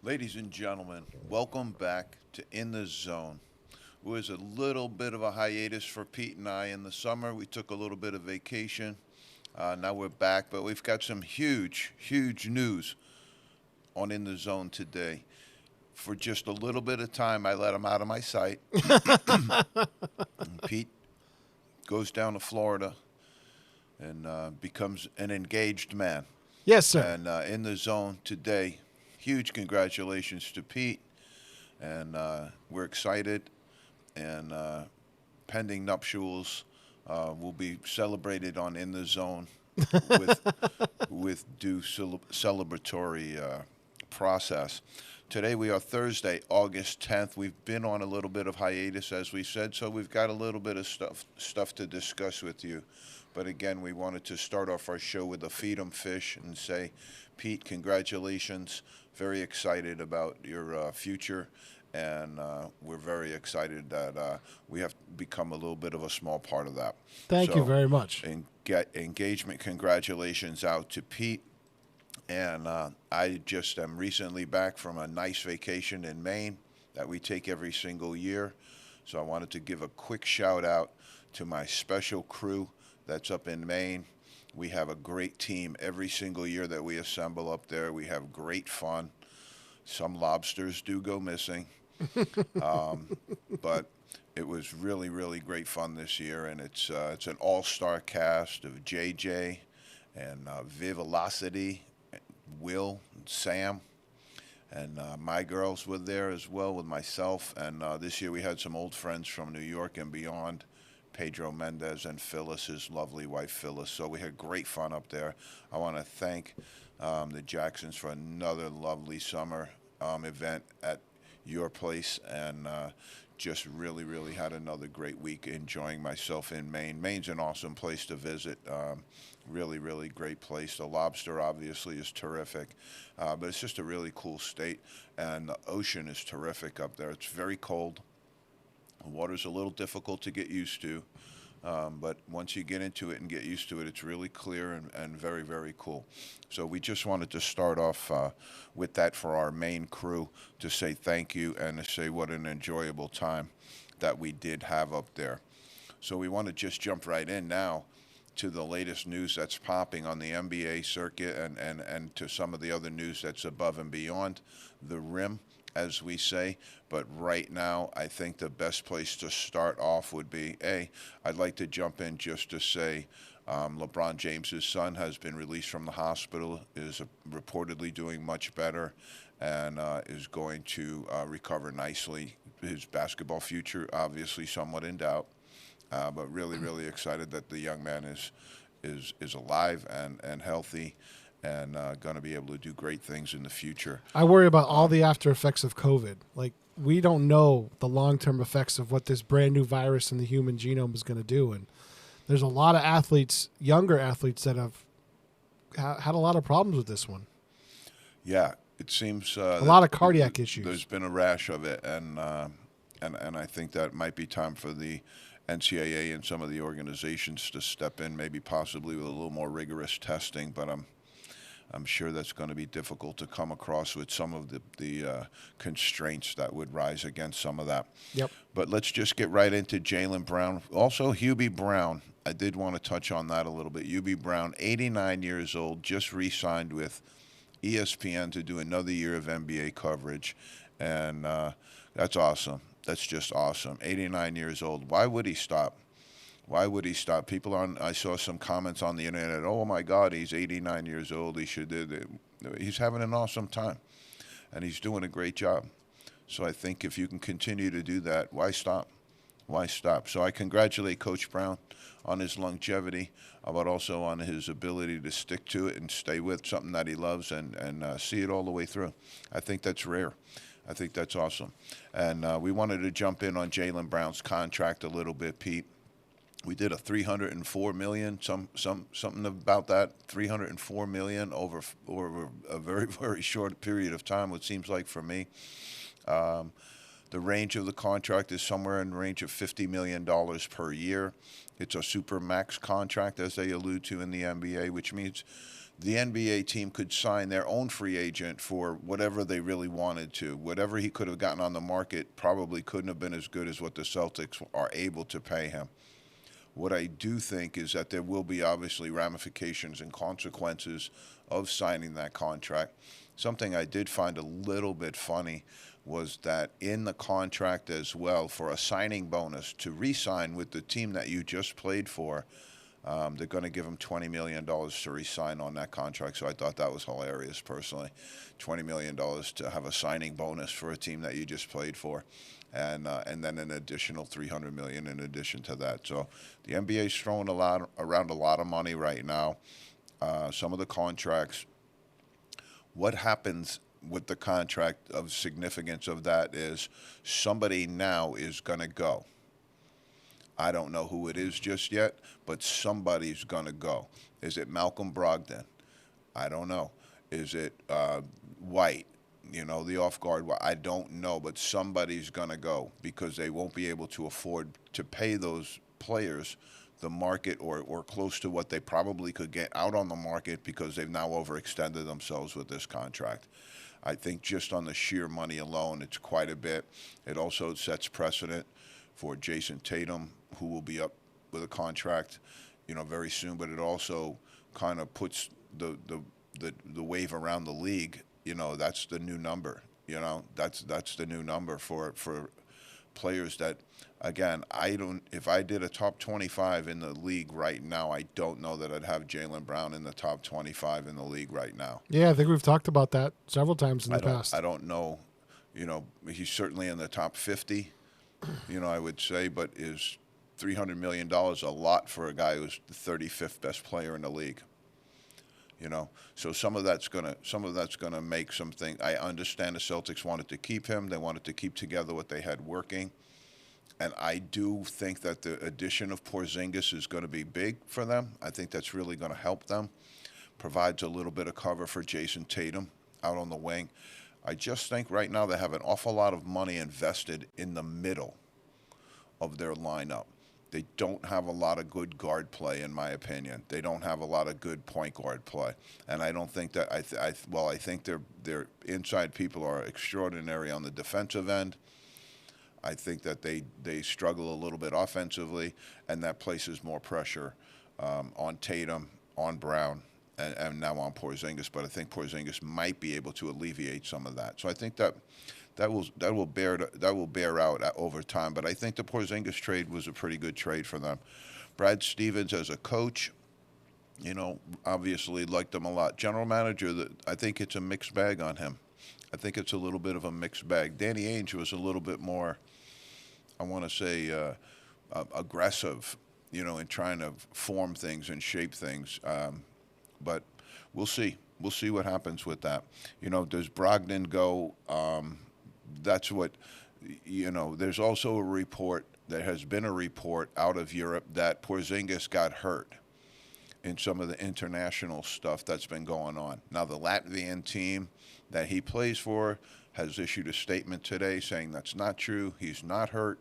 Ladies and gentlemen, welcome back to In the Zone. It was a little bit of a hiatus for Pete and I in the summer. We took a little bit of vacation. Now we're back, but we've got some huge news on In the Zone today. For just a little bit of time, I let him out of my sight. And Pete goes down to Florida and becomes an engaged man. Yes, sir. And In the Zone today, huge congratulations to Pete. And we're excited. And pending nuptials will be celebrated on In the Zone with due celebratory process. Today we are Thursday, August 10th. We've been on a little bit of hiatus, as we said, so we've got a little bit of stuff to discuss with you. But again, we wanted to start off our show with a feed 'em fish and say, Pete, congratulations. Very excited about your future. And we're very excited that we have become a little bit of a small part of that. Thank you very much. Engagement congratulations out to Pete. And I just am recently back from a nice vacation in Maine that we take every single year. So I wanted to give a quick shout out to my special crew that's up in Maine. We have a great team every single year that we assemble up there. We have great fun. Some lobsters do go missing. But it was really great fun this year, and it's an all-star cast of JJ and Vivelocity, Will, and Sam, and my girls were there as well with myself. And this year we had some old friends from New York and beyond, Pedro Mendez and Phyllis, his lovely wife Phyllis. So we had great fun up there. I want to thank the Jacksons for another lovely summer event at your place, and just really had another great week enjoying myself in Maine. Maine's an awesome place to visit. Really great place. The lobster obviously is terrific, but it's just a really cool state, and the ocean is terrific up there. It's very cold. The water's a little difficult to get used to, but once you get into it and get used to it, it's really clear and very cool. So we just wanted to start off with that for our main crew, to say thank you and to say what an enjoyable time that we did have up there. So we want to just jump right in now to the latest news that's popping on the NBA circuit, and to some of the other news that's above and beyond the rim, as we say. But right now, I think the best place to start off would be, I'd like to jump in just to say LeBron James's son has been released from the hospital, is reportedly doing much better, and is going to recover nicely. His basketball future, obviously, somewhat in doubt, but really excited that the young man is alive and healthy, and going to be able to do great things in the future. I worry about all the after effects of COVID. Like, we don't know the long-term effects of what this brand new virus in the human genome is going to do. And there's a lot of athletes, younger athletes, that have had a lot of problems with this one. Yeah, it seems a lot of cardiac issues. There's been a rash of it, and I think that might be time for the NCAA and some of the organizations to step in, maybe possibly with a little more rigorous testing. But I'm sure that's going to be difficult to come across with some of the constraints that would rise against some of that. Yep. But let's just get right into Jaylen Brown. Also, Hubie Brown. I did want to touch on that a little bit. Hubie Brown, 89 years old, just re-signed with ESPN to do another year of NBA coverage. And that's awesome. That's just awesome. 89 years old. Why would he stop? Why would he stop? I saw some comments on the internet, oh my God, he's 89 years old. He should do it. He's having an awesome time, and he's doing a great job. So I think if you can continue to do that, why stop? Why stop? So I congratulate Coach Brown on his longevity, but also on his ability to stick to it and stay with something that he loves, and see it all the way through. I think that's rare. I think that's awesome. And we wanted to jump in on Jaylen Brown's contract a little bit, Pete. We did a $304 million, something about that, $304 million over a very short period of time. It seems like for me, the range of the contract is somewhere in the range of $50 million per year. It's a super max contract, as they allude to in the NBA, which means the NBA team could sign their own free agent for whatever they really wanted to. Whatever he could have gotten on the market probably couldn't have been as good as what the Celtics are able to pay him. What I do think is that there will be obviously ramifications and consequences of signing that contract. Something I did find a little bit funny was that in the contract as well, for a signing bonus to re-sign with the team that you just played for, they're going to give him $20 million to re-sign on that contract. So I thought that was hilarious personally. $20 million to have a signing bonus for a team that you just played for. And then an additional $300 million in addition to that. So the NBA is throwing around a lot of money right now. Some of the contracts, what happens with the contract of significance of that is somebody now is going to go. I don't know who it is just yet, but somebody's going to go. Is it Malcolm Brogdon? I don't know. Is it White? You know, the off guard. I don't know, but somebody's going to go because they won't be able to afford to pay those players the market or close to what they probably could get out on the market because they've now overextended themselves with this contract. I think just on the sheer money alone, it's quite a bit. It also sets precedent for Jason Tatum, who will be up with a contract, you know, very soon. But it also kind of puts the wave around the league. You know, that's the new number. You know, that's the new number for players that, again, if I did a top 25 in the league right now, I don't know that I'd have Jaylen Brown in the top 25 in the league right now. Yeah, I think we've talked about that several times in the past. I don't know. You know, he's certainly in the top 50, you know, I would say, but is $300 million a lot for a guy who's the 35th best player in the league? You know, so some of that's gonna make something. I understand the Celtics wanted to keep him. They wanted to keep together what they had working, and I do think that the addition of Porzingis is going to be big for them. I think that's really going to help them. Provides a little bit of cover for Jason Tatum out on the wing. I just think right now they have an awful lot of money invested in the middle of their lineup. They don't have a lot of good guard play, in my opinion. They don't have a lot of good point guard play, and I don't think that. I think their inside people are extraordinary on the defensive end. I think that they struggle a little bit offensively, and that places more pressure on Tatum, on Brown, and now on Porzingis. But I think Porzingis might be able to alleviate some of that. So I think that will bear out over time. But I think the Porzingis trade was a pretty good trade for them. Brad Stevens as a coach, you know, obviously liked him a lot. General manager, I think it's a mixed bag on him. I think it's a little bit of a mixed bag. Danny Ainge was a little bit more, I want to say, aggressive, you know, in trying to form things and shape things. But we'll see. We'll see what happens with that. You know, does Brogdon go? That's what, you know, there's also a report, there has been a report out of Europe that Porzingis got hurt in some of the international stuff that's been going on. Now, the Latvian team that he plays for has issued a statement today saying that's not true. He's not hurt.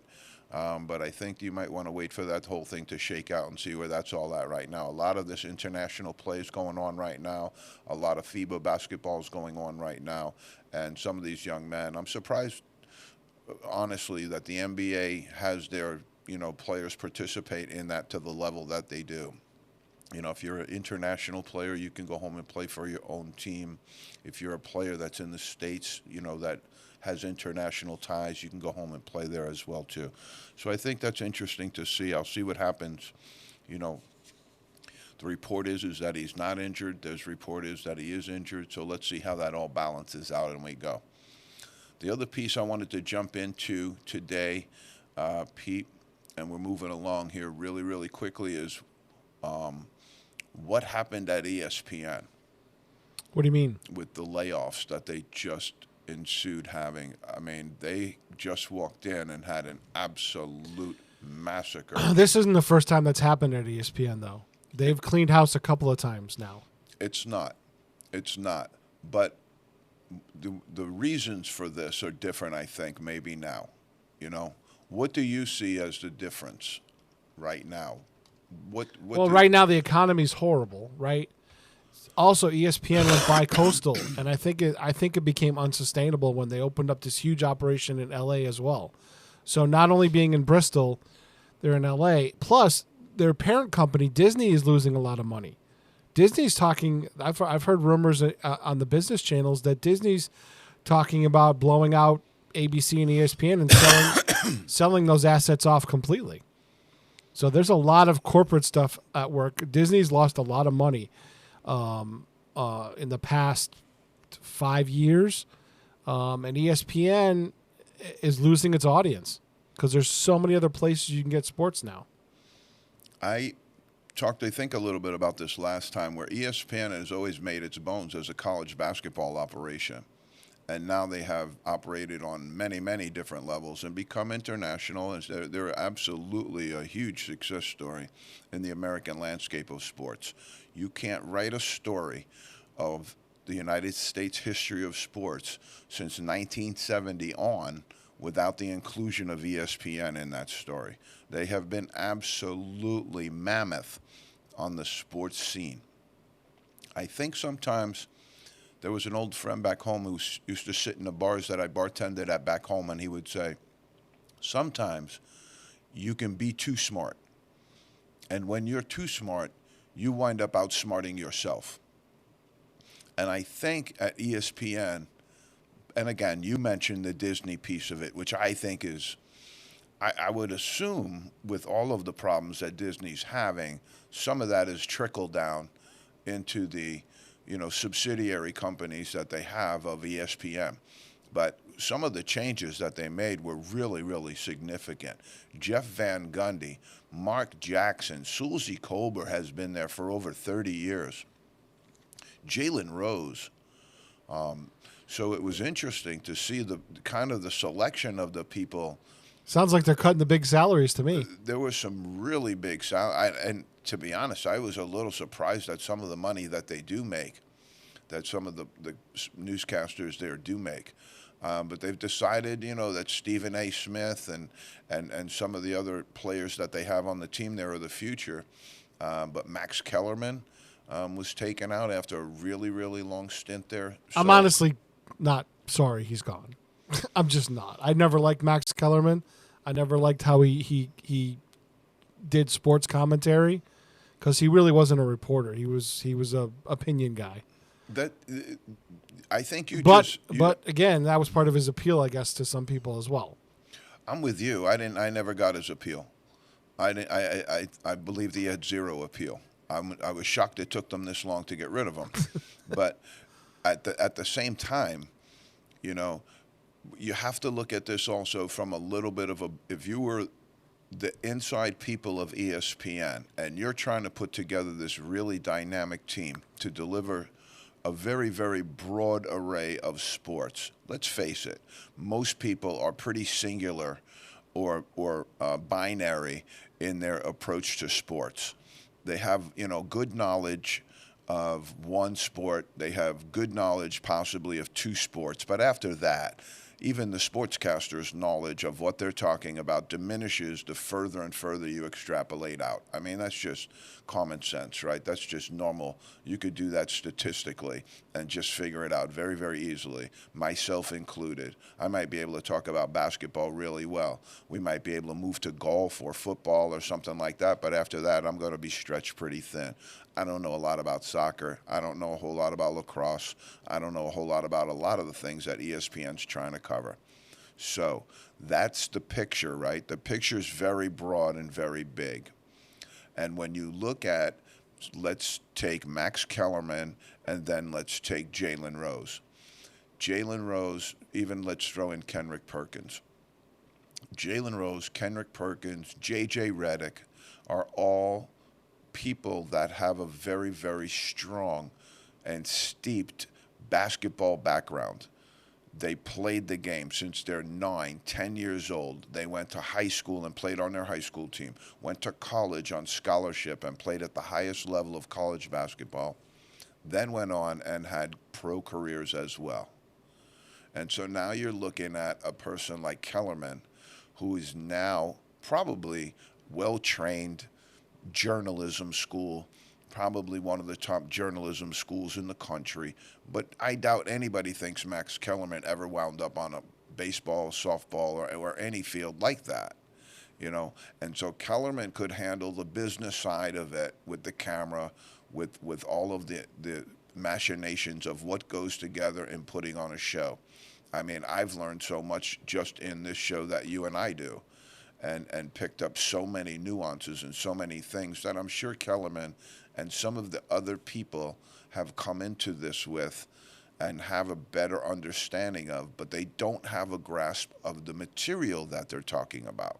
But I think you might want to wait for that whole thing to shake out and see where that's all at right now. A lot of this international play is going on right now. A lot of FIBA basketball is going on right now. And some of these young men, I'm surprised, honestly, that the NBA has their, you know, players participate in that to the level that they do. You know, if you're an international player, you can go home and play for your own team. If you're a player that's in the States, you know, that has international ties, you can go home and play there as well, too. So I think that's interesting to see. I'll see what happens. You know, the report is that he's not injured. There's report is that he is injured. So let's see how that all balances out and we go. The other piece I wanted to jump into today, Pete, and we're moving along here really, really quickly, is what happened at ESPN. What do you mean? With the layoffs that they just ensued having. I mean, they just walked in and had an absolute massacre. This isn't the first time that's happened at ESPN, though. They've cleaned house a couple of times now. It's not. But the reasons for this are different, I think, maybe now. You know, what do you see as the difference right now? Right now the economy's horrible, right? Also, ESPN went bi-coastal, and I think it became unsustainable when they opened up this huge operation in LA as well. So not only being in Bristol, they're in LA. Plus, their parent company Disney is losing a lot of money. Disney's talking. I've heard rumors on the business channels that Disney's talking about blowing out ABC and ESPN and selling those assets off completely. So there's a lot of corporate stuff at work. Disney's lost a lot of money in the past 5 years, and ESPN is losing its audience because there's so many other places you can get sports now. I talked, I think, a little bit about this last time, where ESPN has always made its bones as a college basketball operation. And now they have operated on many, many different levels and become international. And they're absolutely a huge success story in the American landscape of sports. You can't write a story of the United States history of sports since 1970 on without the inclusion of ESPN in that story. They have been absolutely mammoth on the sports scene. I think sometimes there was an old friend back home who used to sit in the bars that I bartended at back home, and he would say, sometimes you can be too smart. And when you're too smart, you wind up outsmarting yourself. And I think at ESPN, and again, you mentioned the Disney piece of it, which I think is, I would assume with all of the problems that Disney's having, some of that is trickled down into the subsidiary companies that they have of ESPN. But some of the changes that they made were really, really significant. Jeff Van Gundy, Mark Jackson, Sulzy Kolber has been there for over 30 years. Jalen Rose. So it was interesting to see the kind of the selection of the people. Sounds like they're cutting the big salaries to me. There was some really big salaries. And to be honest, I was a little surprised at some of the money that they do make, that some of the newscasters there do make. But they've decided, that Stephen A. Smith and some of the other players that they have on the team there are the future. But Max Kellerman was taken out after a really, really long stint there. I'm honestly not sorry he's gone. I'm just not. I never liked Max Kellerman. I never liked how he did sports commentary because he really wasn't a reporter. He was a opinion guy. That I think But again, that was part of his appeal, I guess, to some people as well. I'm with you. I never got his appeal. I believed he had zero appeal. I was shocked it took them this long to get rid of him. But at the same time, you have to look at this also from a little bit of if you were the inside people of ESPN and you're trying to put together this really dynamic team to deliver a very, very broad array of sports. Let's face it, most people are pretty singular or binary in their approach to sports. They have, good knowledge of one sport. They have good knowledge possibly of two sports. But after that, even the sportscaster's knowledge of what they're talking about diminishes the further and further you extrapolate out. I mean, that's just common sense, right? That's just normal. You could do that statistically and just figure it out very, very easily, myself included. I might be able to talk about basketball really well. We might be able to move to golf or football or something like that, but after that, I'm going to be stretched pretty thin. I don't know a lot about soccer. I don't know a whole lot about lacrosse. I don't know a whole lot about a lot of the things that ESPN's trying to cover. So that's the picture, right? The picture's very broad and very big. And when you look at, let's take Max Kellerman and then let's take Jalen Rose. Jalen Rose, even let's throw in Kenrick Perkins. Jalen Rose, Kenrick Perkins, J.J. Redick are all people that have a very, very strong and steeped basketball background. They played the game since they're 9, 10 years old. They went to high school and played on their high school team, went to college on scholarship and played at the highest level of college basketball, then went on and had pro careers as well. And so now you're looking at a person like Kellerman, who is now probably well-trained, journalism school, probably one of the top journalism schools in the country. But I doubt anybody thinks Max Kellerman ever wound up on a baseball, softball, or any field like that. And so Kellerman could handle the business side of it with the camera, with all of the machinations of what goes together in putting on a show. I mean, I've learned so much just in this show that you and I do, and picked up so many nuances and so many things that I'm sure Kellerman and some of the other people have come into this with and have a better understanding of, but they don't have a grasp of the material that they're talking about.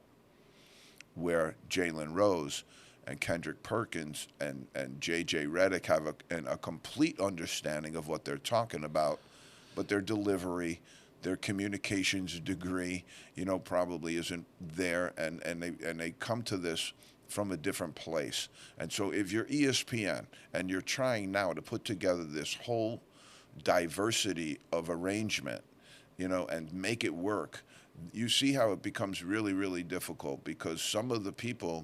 Where Jalen Rose and Kendrick Perkins and J.J. Redick have a complete understanding of what they're talking about, but their delivery, their communications degree, probably isn't there, and they come to this from a different place. And so if you're ESPN and you're trying now to put together this whole diversity of arrangement, and make it work, you see how it becomes really, really difficult, because some of the people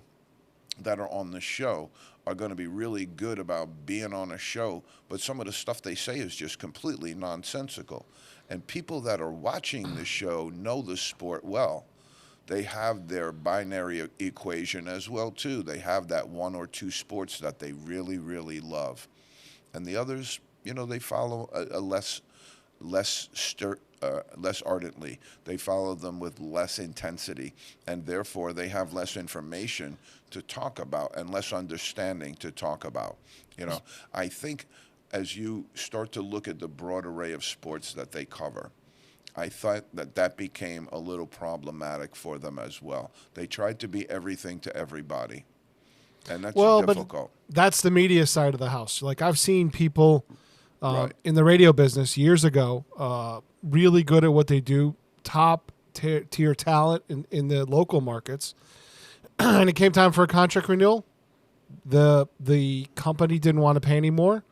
that are on the show are going to be really good about being on a show, but some of the stuff they say is just completely nonsensical. And people that are watching the show know the sport well. They have their binary equation as well, too. They have that one or two sports that they really, really love. And the others, they follow a less ardently. They follow them with less intensity, and therefore they have less information to talk about and less understanding to talk about. I think as you start to look at the broad array of sports that they cover, I thought that became a little problematic for them as well. They tried to be everything to everybody, and that's difficult. But that's the media side of the house. Like, I've seen people Right. in the radio business years ago, really good at what they do, top tier talent in the local markets. And it came time for a contract renewal. The company didn't want to pay anymore.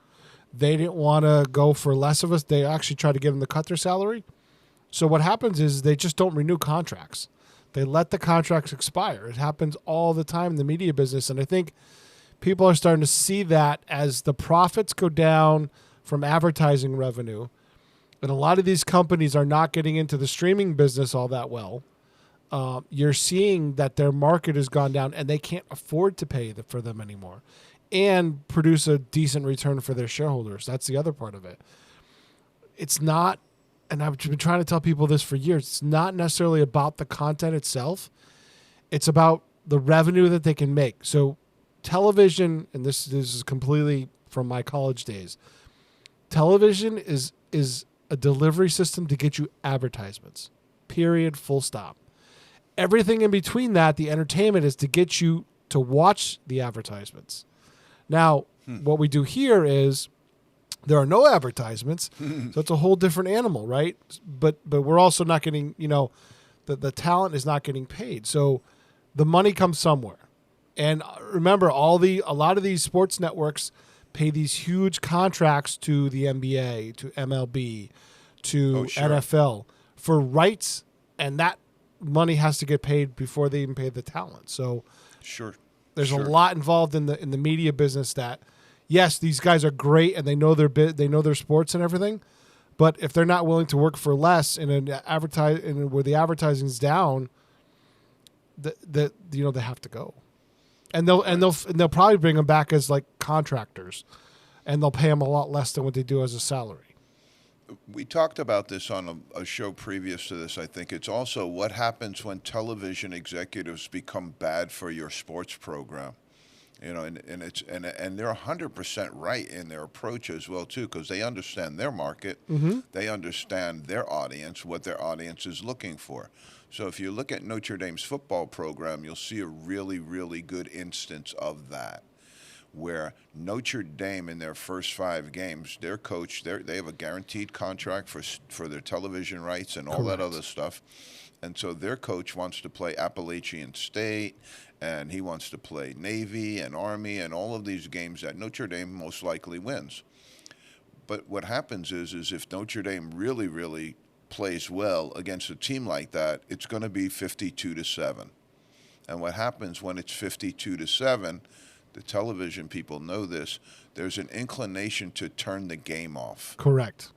They didn't want to go for less of us. They actually tried to get them to cut their salary. So what happens is they just don't renew contracts. They let the contracts expire. It happens all the time in the media business. And I think people are starting to see that as the profits go down from advertising revenue, and a lot of these companies are not getting into the streaming business all that well. You're seeing that their market has gone down, and they can't afford to pay for them anymore and produce a decent return for their shareholders. That's the other part of it. It's not, and I've been trying to tell people this for years, it's not necessarily about the content itself. It's about the revenue that they can make. So television, and this is completely from my college days, television is a delivery system to get you advertisements, period, full stop. Everything in between that, the entertainment, is to get you to watch the advertisements. Now, what we do here is there are no advertisements, so it's a whole different animal, right? But we're also not getting, the talent is not getting paid. So the money comes somewhere. And remember, a lot of these sports networks pay these huge contracts to the NBA, to MLB, to NFL for rights, and that money has to get paid before they even pay the talent. So there's a lot involved in the media business that, yes, these guys are great and they know their sports and everything, but if they're not willing to work for less where the advertising's down, they have to go. And they'll probably bring them back as like contractors, and they'll pay them a lot less than what they do as a salary. We talked about this on a show previous to this. I think it's also what happens when television executives become bad for your sports program. And they're 100% right in their approach as well too, because they understand their market, they understand their audience, what their audience is looking for. So if you look at Notre Dame's football program, you'll see a really, really good instance of that, where Notre Dame in their first 5 games, their coach, they have a guaranteed contract for their television rights and all that other stuff. And so their coach wants to play Appalachian State, and he wants to play Navy and Army and all of these games that Notre Dame most likely wins. But what happens is if Notre Dame really, really plays well against a team like that, it's going to be 52-7. And what happens when it's 52-7, the television people know this, there's an inclination to turn the game off. Correct.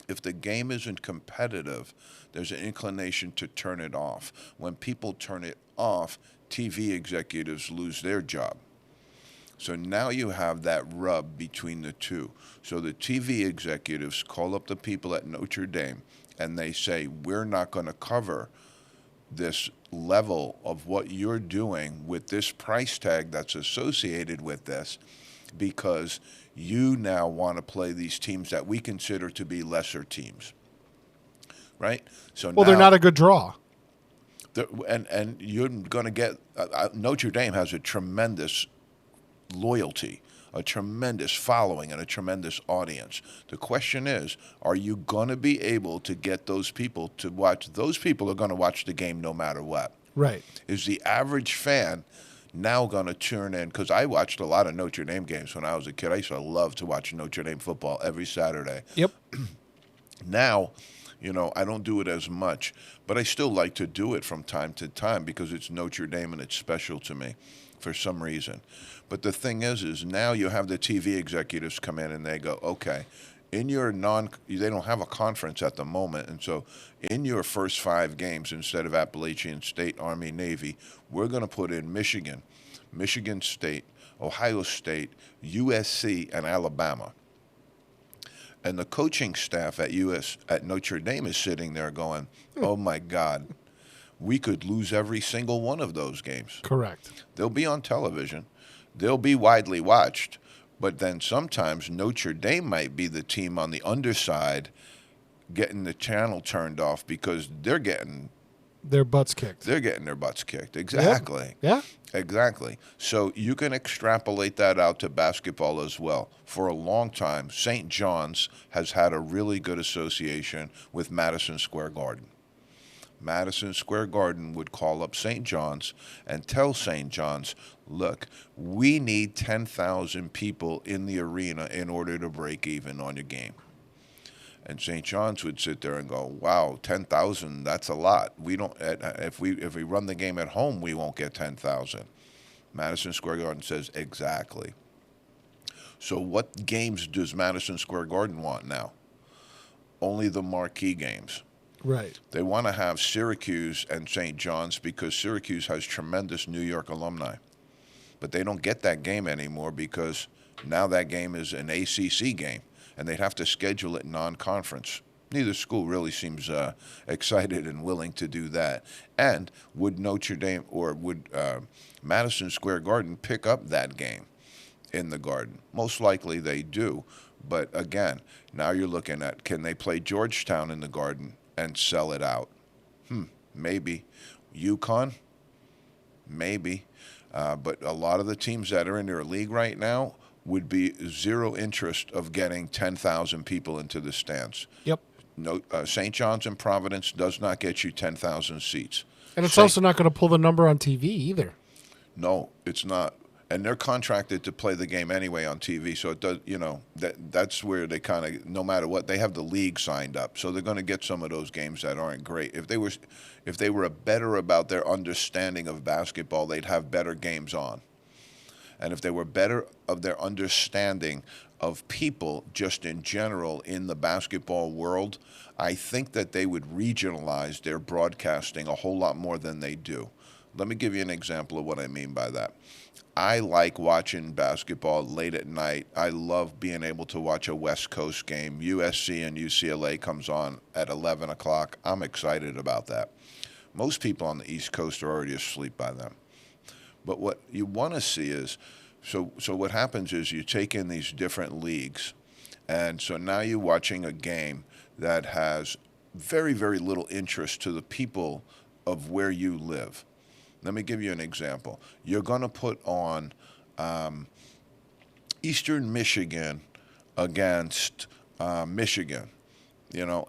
If the game isn't competitive, there's an inclination to turn it off. When people turn it off, TV executives lose their job. So now you have that rub between the two. So the TV executives call up the people at Notre Dame and they say, we're not going to cover this level of what you're doing with this price tag that's associated with this, because you now want to play these teams that we consider to be lesser teams. Right? So Well, now, they're not a good draw. and you're going to get Notre Dame has a tremendous loyalty, a tremendous following, and a tremendous audience. The question is, are you going to be able to get those people to watch? Those people are going to watch the game no matter what. Right. Is the average fan now going to tune in? Because I watched a lot of Notre Dame games when I was a kid. I used to love to watch Notre Dame football every Saturday. Yep. Now, I don't do it as much, but I still like to do it from time to time because it's Notre Dame and it's special to me for some reason. But the thing is now you have the TV executives come in and they go, okay, they don't have a conference at the moment, and so in your first 5 games, instead of Appalachian State, Army, Navy, we're going to put in Michigan, Michigan State, Ohio State, USC, and Alabama. And the coaching staff at Notre Dame is sitting there going, oh my God, we could lose every single one of those games. Correct. They'll be on television. They'll be widely watched. But then sometimes Notre Dame might be the team on the underside getting the channel turned off because they're getting Their butts kicked. their butts kicked. Exactly. Yeah. Exactly. So you can extrapolate that out to basketball as well. For a long time, St. John's has had a really good association with Madison Square Garden. Madison Square Garden would call up St. John's and tell St. John's, look, we need 10,000 people in the arena in order to break even on your game. And St. John's would sit there and go, wow, 10,000, that's a lot. We don't, if we run the game at home, we won't get 10,000. Madison Square Garden says, exactly. So what games does Madison Square Garden want now? Only the marquee games. Right. They want to have Syracuse and St. John's because Syracuse has tremendous New York alumni. But they don't get that game anymore because now that game is an ACC game, and they'd have to schedule it non-conference. Neither school really seems excited and willing to do that. And would Notre Dame or would Madison Square Garden pick up that game in the Garden? Most likely they do. But again, now you're looking at, can they play Georgetown in the Garden and sell it out? Maybe. UConn? Maybe. But a lot of the teams that are in their league right now would be zero interest of getting 10,000 people into the stands. Yep. No, St. John's and Providence does not get you 10,000 seats. And it's also not going to pull the number on TV either. No, it's not. And they're contracted to play the game anyway on TV, so it does. That's where they kind of, no matter what, they have the league signed up, so they're going to get some of those games that aren't great. If they were better about their understanding of basketball, they'd have better games on. And if they were better of their understanding of people just in general in the basketball world, I think that they would regionalize their broadcasting a whole lot more than they do. Let me give you an example of what I mean by that. I like watching basketball late at night. I love being able to watch a West Coast game. USC and UCLA comes on at 11 o'clock. I'm excited about that. Most people on the East Coast are already asleep by then. But what you want to see is, so what happens is you take in these different leagues, and so now you're watching a game that has very, very little interest to the people of where you live. Let me give you an example. You're going to put on Eastern Michigan against Michigan.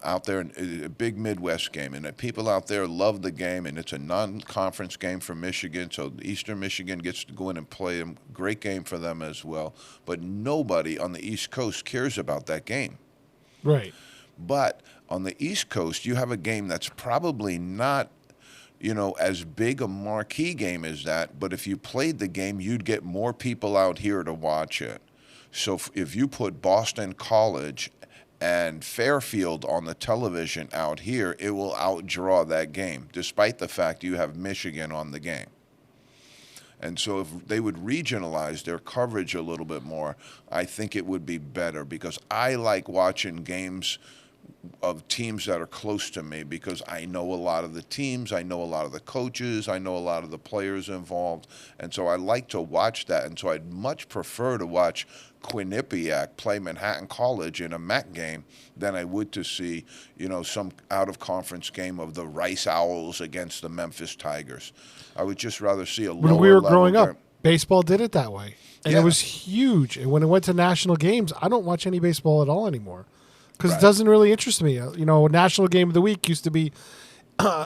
Out there, in a big Midwest game, and the people out there love the game, and it's a non-conference game for Michigan, so Eastern Michigan gets to go in and play them. Great game for them as well, but nobody on the East Coast cares about that game. Right. But on the East Coast, you have a game that's probably not as big a marquee game as that, but if you played the game, you'd get more people out here to watch it. So if you put Boston College and Fairfield on the television out here, it will outdraw that game, despite the fact you have Michigan on the game. And so if they would regionalize their coverage a little bit more, I think it would be better, because I like watching games of teams that are close to me, because I know a lot of the teams, I know a lot of the coaches, I know a lot of the players involved, and so I like to watch that. And so I'd much prefer to watch Quinnipiac play Manhattan College in a MAC game than I would to see, some out-of-conference game of the Rice Owls against the Memphis Tigers. I would just rather see a When lower we were level growing game. up, baseball did it that way. And Yeah. it was huge. And when it went to national games, I don't watch any baseball at all anymore because Right. it doesn't really interest me. National game of the week used to be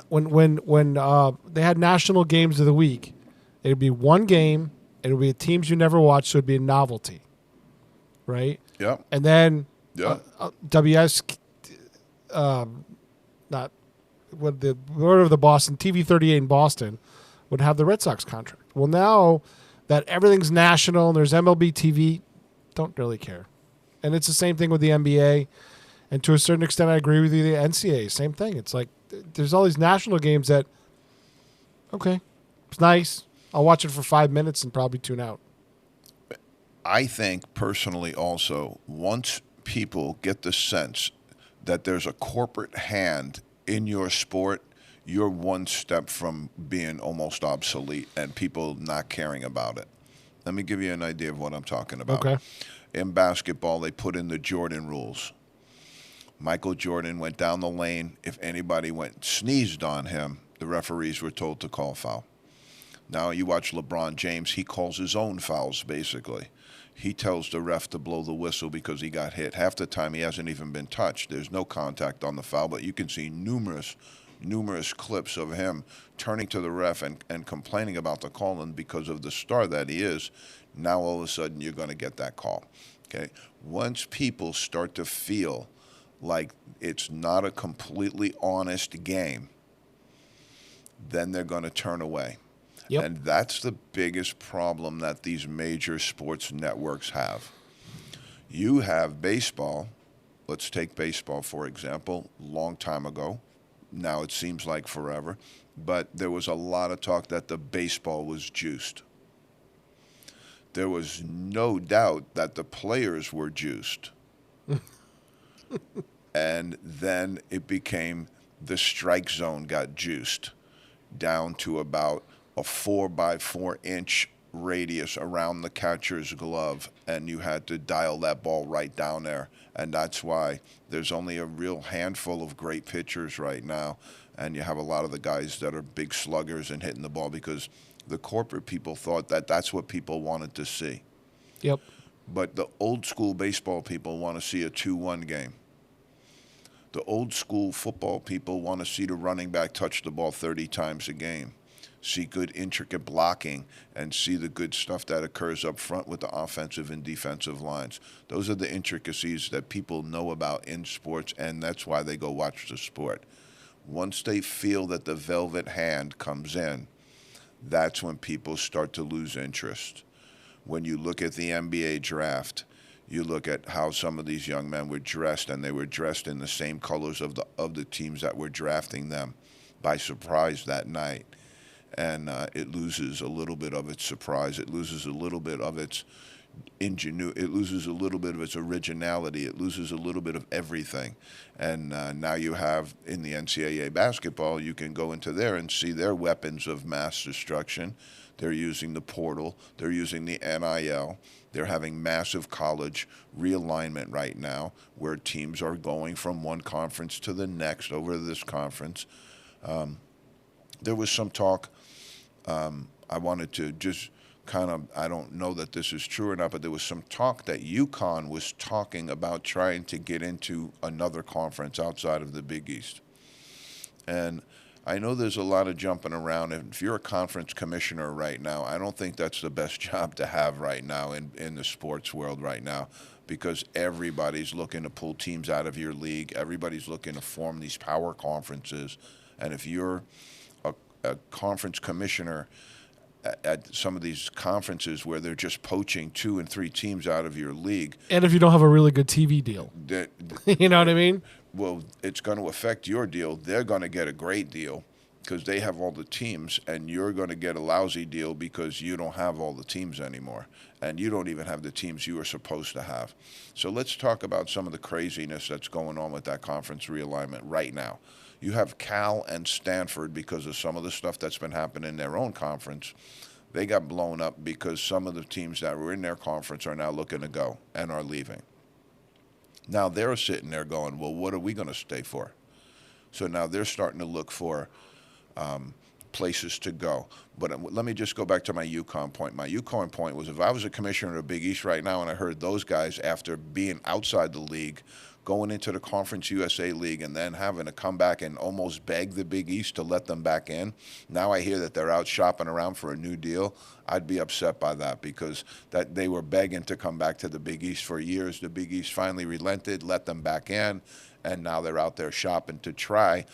when they had national games of the week. It would be one game, and it would be teams you never watched, so it would be a novelty, right? Yep. And then Yeah. WS, not what the word of the Boston TV 38 in Boston would have the Red Sox contract. Well, now that everything's national and there's MLB TV, don't really care. And it's the same thing with the NBA. And to a certain extent, I agree with you. The NCAA, same thing. It's like there's all these national games that, okay, it's nice. I'll watch it for 5 minutes and probably tune out. I think personally also, once people get the sense that there's a corporate hand in your sport, you're one step from being almost obsolete and people not caring about it. Let me give you an idea of what I'm talking about. Okay. In basketball, they put in the Jordan rules. Michael Jordan went down the lane. If anybody sneezed on him, the referees were told to call foul. Now you watch LeBron James, he calls his own fouls, basically. He tells the ref to blow the whistle because he got hit. Half the time he hasn't even been touched. There's no contact on the foul, but you can see numerous clips of him turning to the ref and complaining about the call, and because of the star that he is, now all of a sudden you're going to get that call. Okay? Once people start to feel like it's not a completely honest game, then they're going to turn away. Yep. And that's the biggest problem that these major sports networks have. You have baseball. Let's take baseball, for example, long time ago. Now it seems like forever. But there was a lot of talk that the baseball was juiced. There was no doubt that the players were juiced. And then it became the strike zone got juiced down to about a 4-by-4-inch radius around the catcher's glove, and you had to dial that ball right down there. And that's why there's only a real handful of great pitchers right now, and you have a lot of the guys that are big sluggers and hitting the ball because the corporate people thought that that's what people wanted to see. Yep. But the old school baseball people want to see a 2-1 game. The old school football people want to see the running back touch the ball 30 times a game, see good intricate blocking, and see the good stuff that occurs up front with the offensive and defensive lines. Those are the intricacies that people know about in sports, and that's why they go watch the sport. Once they feel that the velvet hand comes in, that's when people start to lose interest. When you look at the NBA draft, you look at how some of these young men were dressed, and they were dressed in the same colors of the teams that were drafting them by surprise that night. And it loses a little bit of its surprise. It loses a little bit of its ingenuity. It loses a little bit of its originality. It loses a little bit of everything. And now you have, in the NCAA basketball, you can go into there and see their weapons of mass destruction. They're using the portal. They're using the NIL. They're having massive college realignment right now where teams are going from one conference to the next over this conference. There was some talk. I wanted to just kind of, I don't know that this is true or not, but there was some talk that UConn was talking about trying to get into another conference outside of the Big East. And I know there's a lot of jumping around. And if you're a conference commissioner right now, I don't think that's the best job to have right now in the sports world right now, because everybody's looking to pull teams out of your league. Everybody's looking to form these power conferences. And if you're a conference commissioner at some of these conferences where they're just poaching 2 and 3 teams out of your league. And if you don't have a really good TV deal, That, you know what I mean? well, it's going to affect your deal. They're going to get a great deal because they have all the teams, and you're going to get a lousy deal because you don't have all the teams anymore, and you don't even have the teams you were supposed to have. So let's talk about some of the craziness that's going on with that conference realignment right now. You have Cal and Stanford, because of some of the stuff that's been happening in their own conference. They got blown up because some of the teams that were in their conference are now looking to go and are leaving. Now they're sitting there going, well, what are we going to stay for? So now they're starting to look for places to go. But let me just go back to my UConn point. My UConn point was, if I was a commissioner of the Big East right now and I heard those guys, after being outside the league, going into the Conference USA League and then having to come back and almost beg the Big East to let them back in, now I hear that they're out shopping around for a new deal, I'd be upset by that, because that they were begging to come back to the Big East for years. The Big East finally relented, let them back in, and now they're out there shopping to try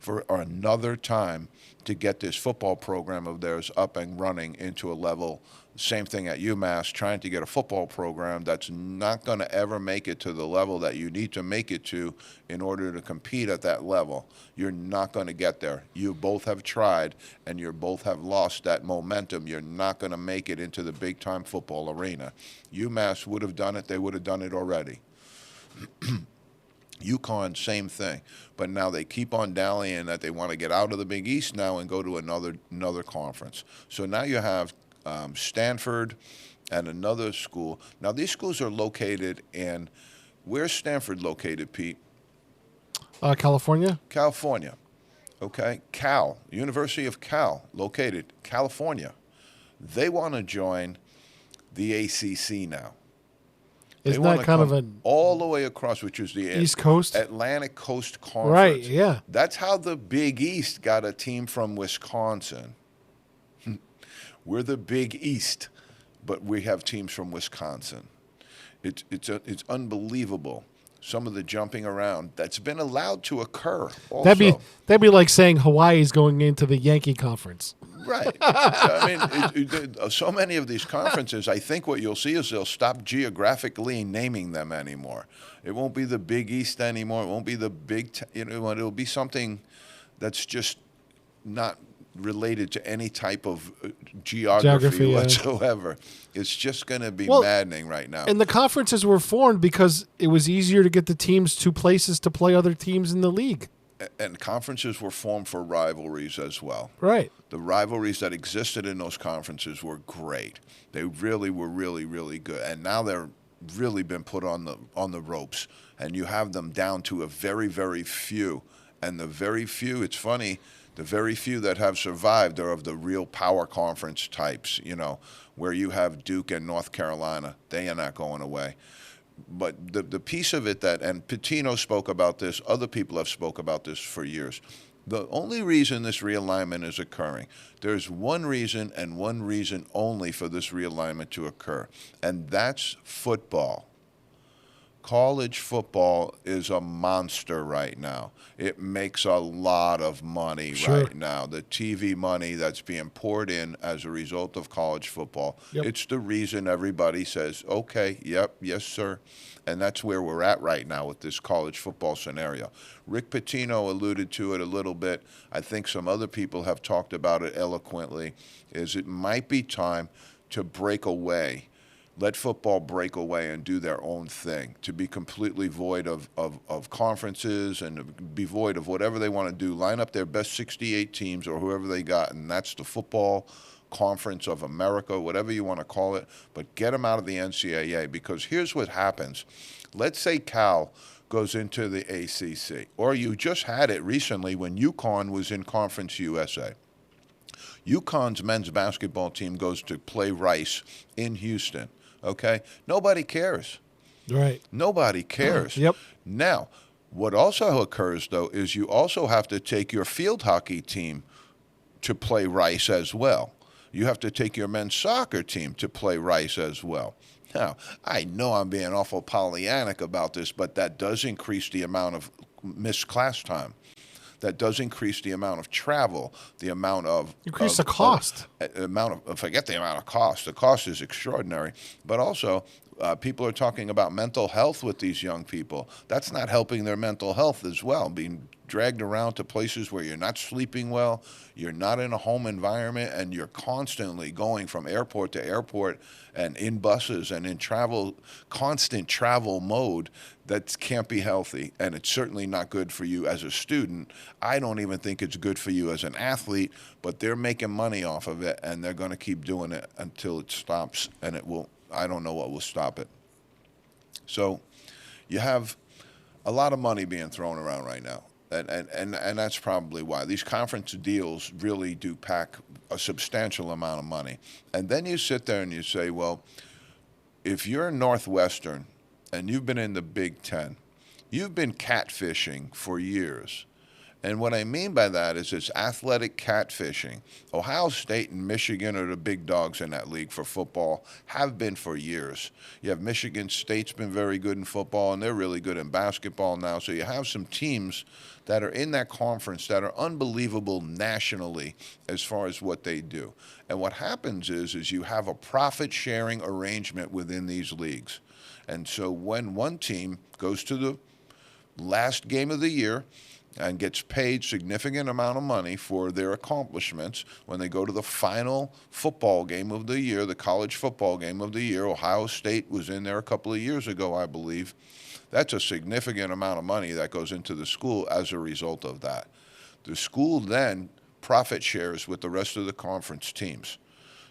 for another time to get this football program of theirs up and running into a level. Same thing at UMass, trying to get a football program that's not going to ever make it to the level that you need to make it to in order to compete at that level. You're not going to get there. You both have tried, and you both have lost that momentum. You're not going to make it into the big-time football arena. UMass would have done it. They would have done it already. UConn, same thing. But now they keep on dallying that they want to get out of the Big East now and go to another conference. So now you have Stanford and another school. Now these schools are located in, where's Stanford located, Pete? California. California. Okay. Cal, University of Cal, located California. They want to join the ACC now. Isn't that kind of an all the way across, which is the East Coast? Atlantic Coast Conference. Right, yeah. That's how the Big East got a team from Wisconsin. We're the Big East, but we have teams from Wisconsin. It's unbelievable. Some of the jumping around that's been allowed to occur. Also. That'd be like saying Hawaii's going into the Yankee Conference. Right. I mean, so many of these conferences, I think what you'll see is they'll stop geographically naming them anymore. It won't be the Big East anymore. It won't be the Big, it'll be something that's just not related to any type of geography whatsoever. Yeah. It's just going to be maddening right now. And the conferences were formed because it was easier to get the teams to places to play other teams in the league. And conferences were formed for rivalries as well. Right. The rivalries that existed in those conferences were great. They really were really, really good. And now they're really been put on the ropes. And you have them down to a very, very few. And the very few, it's funny, the very few that have survived are of the real power conference types, where you have Duke and North Carolina. They are not going away. But the piece of it and Pitino spoke about this, other people have spoke about this for years. The only reason this realignment is occurring, there's one reason and one reason only for this realignment to occur, and that's football. College football is a monster right now. It makes a lot of money right now. The TV money that's being poured in as a result of college football. Yep. It's the reason everybody says, okay, yep, yes, sir. And that's where we're at right now with this college football scenario. Rick Pitino alluded to it a little bit. I think some other people have talked about it eloquently, is it might be time to break away. Let football break away and do their own thing, to be completely void of conferences and be void of whatever they want to do. Line up their best 68 teams or whoever they got, and that's the Football Conference of America, whatever you want to call it, but get them out of the NCAA, because here's what happens. Let's say Cal goes into the ACC, or you just had it recently when UConn was in Conference USA. UConn's men's basketball team goes to play Rice in Houston. Okay? Nobody cares. Right. Nobody cares. Yep. Now, what also occurs, though, is you also have to take your field hockey team to play Rice as well. You have to take your men's soccer team to play Rice as well. Now, I know I'm being awful Pollyannic about this, but that does increase the amount of missed class time. that does increase the amount of travel, the amount of Increase the cost. forget the amount of cost. The cost is extraordinary, but also people are talking about mental health with these young people. That's not helping their mental health as well. Being dragged around to places where you're not sleeping well, you're not in a home environment, and you're constantly going from airport to airport and in buses and in constant travel mode. That can't be healthy, and it's certainly not good for you as a student. I don't even think it's good for you as an athlete, but they're making money off of it, and they're going to keep doing it until it stops, and it will. I don't know what will stop it. So you have a lot of money being thrown around right now. And that's probably why these conference deals really do pack a substantial amount of money. And then you sit there and you say, well, if you're Northwestern and you've been in the Big Ten, you've been catfishing for years. And what I mean by that is it's athletic catfishing. Ohio State and Michigan are the big dogs in that league for football, have been for years. You have Michigan State's been very good in football, and they're really good in basketball now. So you have some teams that are in that conference that are unbelievable nationally as far as what they do. And what happens is you have a profit-sharing arrangement within these leagues. And so when one team goes to the last game of the year and gets paid significant amount of money for their accomplishments, when they go to the final football game of the year, the college football game of the year, Ohio State was in there a couple of years ago, I believe. That's a significant amount of money that goes into the school as a result of that. The school then profit shares with the rest of the conference teams.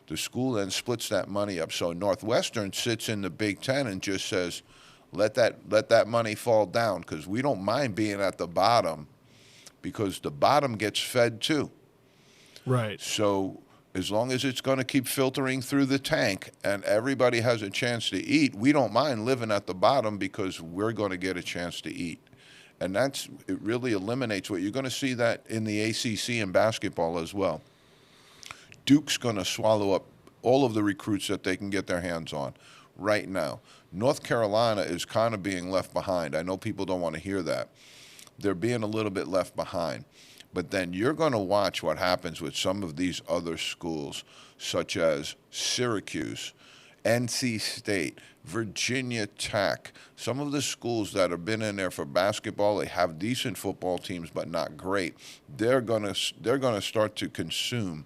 The school then splits that money up. So Northwestern sits in the Big Ten and just says, let that money fall down, because we don't mind being at the bottom, because the bottom gets fed too. Right. So as long as it's going to keep filtering through the tank and everybody has a chance to eat, we don't mind living at the bottom because we're going to get a chance to eat. And it really eliminates what you're going to see that in the ACC in basketball as well. Duke's going to swallow up all of the recruits that they can get their hands on right now. North Carolina is kind of being left behind. I know people don't want to hear that. They're being a little bit left behind. But then you're going to watch what happens with some of these other schools, such as Syracuse, NC State, Virginia Tech. Some of the schools that have been in there for basketball, they have decent football teams, but not great. They're going to start to consume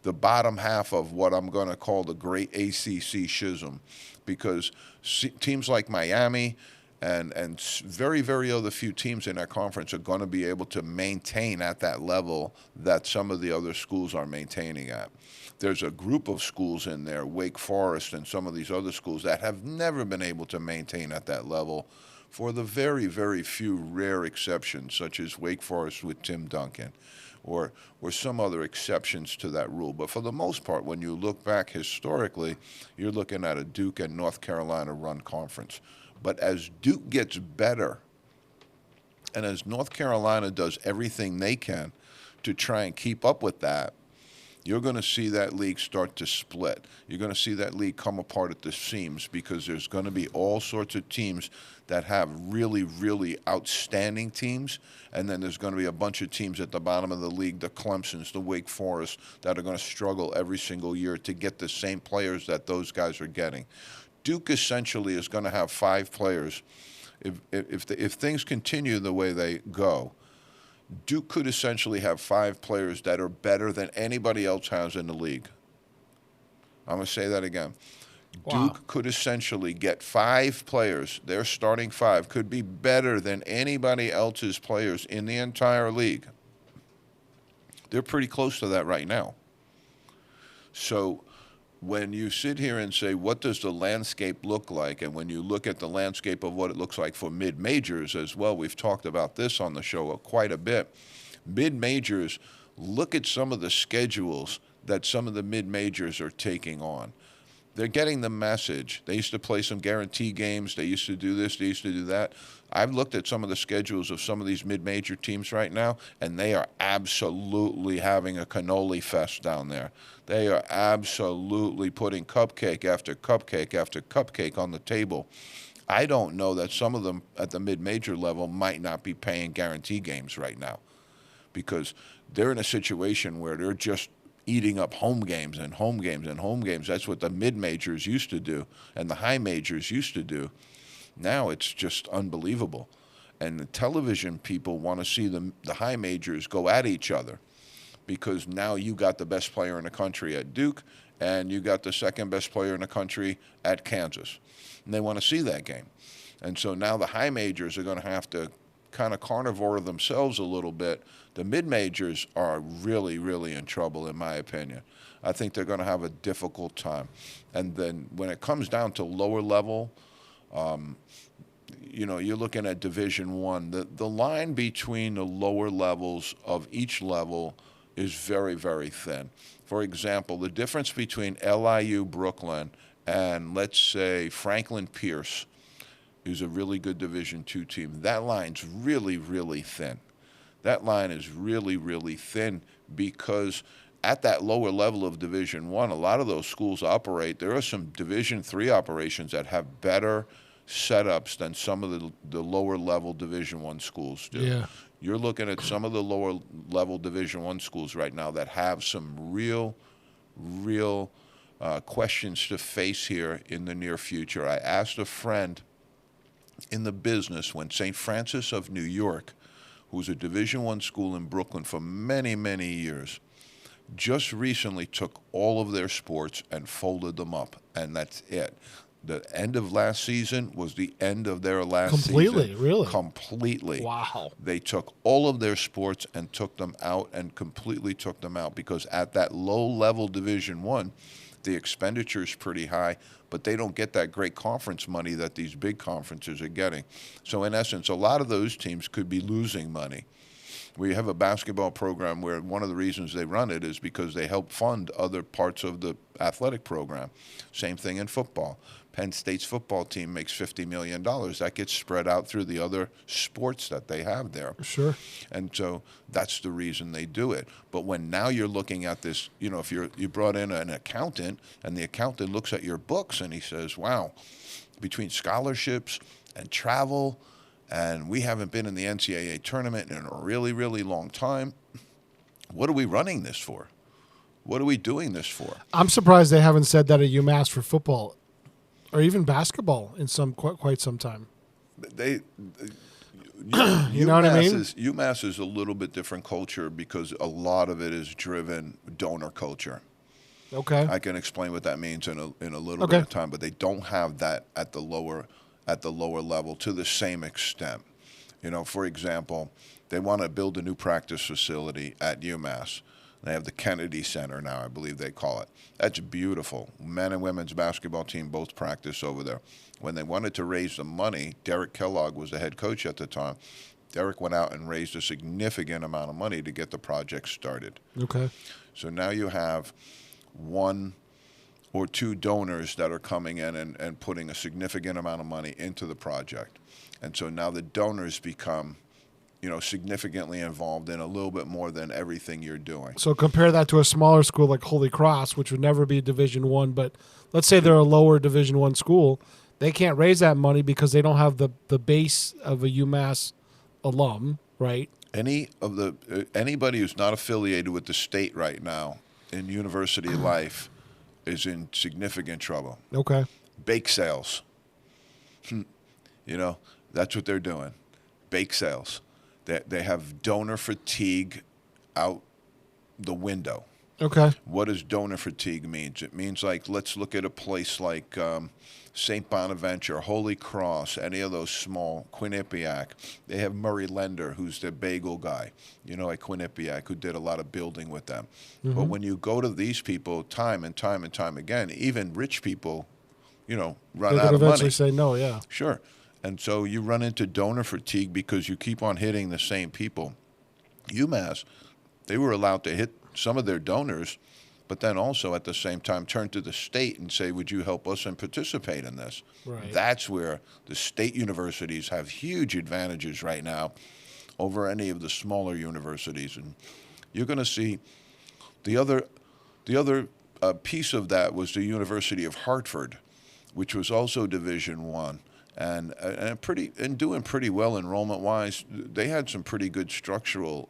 the bottom half of what I'm going to call the great ACC schism, because teams like Miami and very, very other few teams in that conference are going to be able to maintain at that level that some of the other schools are maintaining at. There's a group of schools in there, Wake Forest and some of these other schools, that have never been able to maintain at that level, for the very, very few rare exceptions, such as Wake Forest with Tim Duncan, or some other exceptions to that rule. But for the most part, when you look back historically, you're looking at a Duke and North Carolina run conference. But as Duke gets better, and as North Carolina does everything they can to try and keep up with that, you're going to see that league start to split. You're going to see that league come apart at the seams, because there's going to be all sorts of teams that have really, really outstanding teams, and then there's going to be a bunch of teams at the bottom of the league, the Clemsons, the Wake Forest, that are going to struggle every single year to get the same players that those guys are getting. Duke essentially is going to have 5 players. If things continue the way they go, Duke could essentially have 5 players that are better than anybody else has in the league. I'm going to say that again. Wow. Duke could essentially get 5 players. Their starting 5 could be better than anybody else's players in the entire league. They're pretty close to that right now. So when you sit here and say, what does the landscape look like? And when you look at the landscape of what it looks like for mid-majors as well, we've talked about this on the show quite a bit. Mid-majors, look at some of the schedules that some of the mid-majors are taking on. They're getting the message. They used to play some guarantee games. They used to do this. They used to do that. I've looked at some of the schedules of some of these mid-major teams right now, and they are absolutely having a cannoli fest down there. They are absolutely putting cupcake after cupcake after cupcake on the table. I don't know that some of them at the mid-major level might not be paying guarantee games right now. because they're in a situation where they're just eating up home games and home games and home games. That's what the mid-majors used to do and the high majors used to do. Now it's just unbelievable. And the television people want to see the high majors go at each other, because now you got the best player in the country at Duke and you got the second best player in the country at Kansas. And they want to see that game. And so now the high majors are going to have to kind of carnivore themselves a little bit. The mid-majors are really, really in trouble, in my opinion. I think they're going to have a difficult time. And then when it comes down to lower level, you're looking at Division I. The line between the lower levels of each level is very, very thin. For example, the difference between LIU Brooklyn and, let's say, Franklin Pierce, who's a really good Division II team, that line's really, really thin. That line is really, really thin because at that lower level of Division I, a lot of those schools operate. There are some Division III operations that have better setups than some of the lower level Division I schools do. Yeah. You're looking at some of the lower level Division I schools right now that have some real questions to face here in the near future. I asked a friend in the business when St. Francis of New York, who was a Division I school in Brooklyn for many, many years, just recently took all of their sports and folded them up, and that's it. The end of last season was the end of their last season. Completely, really? Completely. Wow. They took all of their sports and took them out, and completely took them out, because at that low-level Division I, the expenditure is pretty high, but they don't get that great conference money that these big conferences are getting. So in essence, a lot of those teams could be losing money. We have a basketball program where one of the reasons they run it is because they help fund other parts of the athletic program. Same thing in football. Penn State's football team makes $50 million. That gets spread out through the other sports that they have there. Sure. And so that's the reason they do it. But when now you're looking at this, if you brought in an accountant, and the accountant looks at your books and he says, wow, between scholarships and travel, and we haven't been in the NCAA tournament in a really, really long time, what are we running this for? What are we doing this for? I'm surprised they haven't said that at UMass for football or even basketball in quite some time. You know what I mean? UMass is a little bit different culture because a lot of it is driven donor culture. Okay. I can explain what that means in a little bit of time, but they don't have that at the lower level to the same extent. For example, they want to build a new practice facility at UMass. They have the Kennedy Center now, I believe they call it. That's beautiful. Men and women's basketball team both practice over there. When they wanted to raise the money, Derek Kellogg was the head coach at the time. Derek went out and raised a significant amount of money to get the project started. Okay. So now you have one or two donors that are coming in and putting a significant amount of money into the project. And so now the donors become significantly involved in a little bit more than everything you're doing. So compare that to a smaller school like Holy Cross, which would never be Division I, but let's say they're a lower Division I school. They can't raise that money because they don't have the base of a UMass alum, right? Anybody who's not affiliated with the state right now in university life is in significant trouble. Okay. Bake sales. That's what they're doing. Bake sales. They have donor fatigue out the window. Okay. What does donor fatigue means? It means, like, let's look at a place like St. Bonaventure, Holy Cross, any of those small, Quinnipiac. They have Murray Lender, who's the bagel guy, at Quinnipiac, who did a lot of building with them. Mm-hmm. But when you go to these people time and time and time again, even rich people, run out of money. They could eventually say no, yeah. Sure. And so you run into donor fatigue because you keep on hitting the same people. UMass, they were allowed to hit some of their donors, but then also at the same time turn to the state and say, would you help us and participate in this? Right. That's where the state universities have huge advantages right now over any of the smaller universities. And you're going to see the other piece of that was the University of Hartford, which was also Division I. And doing pretty well enrollment-wise. They had some pretty good structural